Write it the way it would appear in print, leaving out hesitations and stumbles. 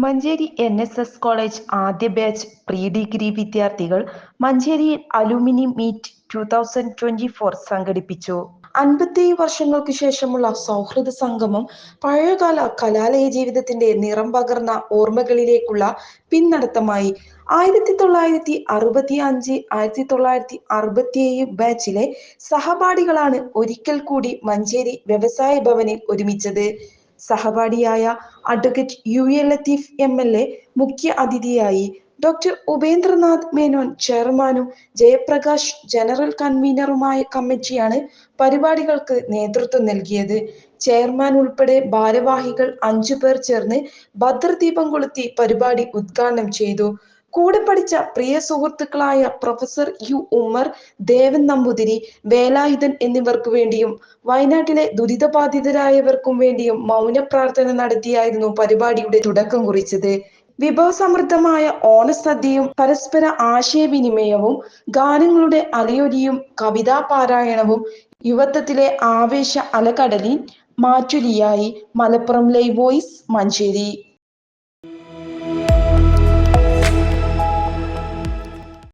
Manjeri NSS college ആദ്യ batch pre degree വിദ്യാർത്ഥികൾ മഞ്ചേരിയിൽ അലുമിനി മീറ്റ് 2024 സംഘടിപ്പിച്ചു. 57 വർഷങ്ങൾക്ക് ശേഷമുള്ള സൗഹൃദ സംഗമം പഴയകാല കലാലയ ജീവിതത്തിന്റെ നിറം പകർന്ന ഓർമ്മകളിലേക്കുള്ള പിന്നടത്തമായി. 1965 1967 ബാച്ചിലെ സഹപാഠികളാണ് ഒരിക്കൽ കൂടി മഞ്ചേരി വ്യവസായ ഭവനിൽ ഒരുമിച്ചത്. സഹപാഠിയായ അഡ്വക്കേറ്റ് UA ലത്തീഫ് MLA മുഖ്യ അതിഥിയായി. ഡോക്ടർ ഉപേന്ദ്രനാഥ് മേനോൻ ചെയർമാനും ജയപ്രകാശ് ജനറൽ കൺവീനറുമായ കമ്മിറ്റിയാണ് പരിപാടികൾക്ക് നേതൃത്വം നൽകിയത്. ചെയർമാൻ ഉൾപ്പെടെ ഭാരവാഹികൾ 5 പേർ ചേർന്ന് ഭദ്രദീപം കൊളുത്തി പരിപാടി ഉദ്ഘാടനം ചെയ്തു. കൂടെ പഠിച്ച പ്രിയ സുഹൃത്തുക്കളായ പ്രൊഫസർ U ഉമ്മർ, ദേവൻ നമ്പൂതിരി, വേലായുധൻ എന്നിവർക്കു വേണ്ടിയും വയനാട്ടിലെ ദുരിതബാധിതരായവർക്കും വേണ്ടിയും മൗന പ്രാർത്ഥന നടത്തിയായിരുന്നു പരിപാടിയുടെ തുടക്കം കുറിച്ചത്. വിഭവസമൃദ്ധമായ ഓണസദ്യയും പരസ്പര ആശയവിനിമയവും ഗാനങ്ങളുടെ അലയൊലിയും കവിതാ പാരായണവും യുവത്വത്തിലെ ആവേശ അലകടലിൽ മാറ്റൊലിയായി. Malappuram live voice, Manjeri.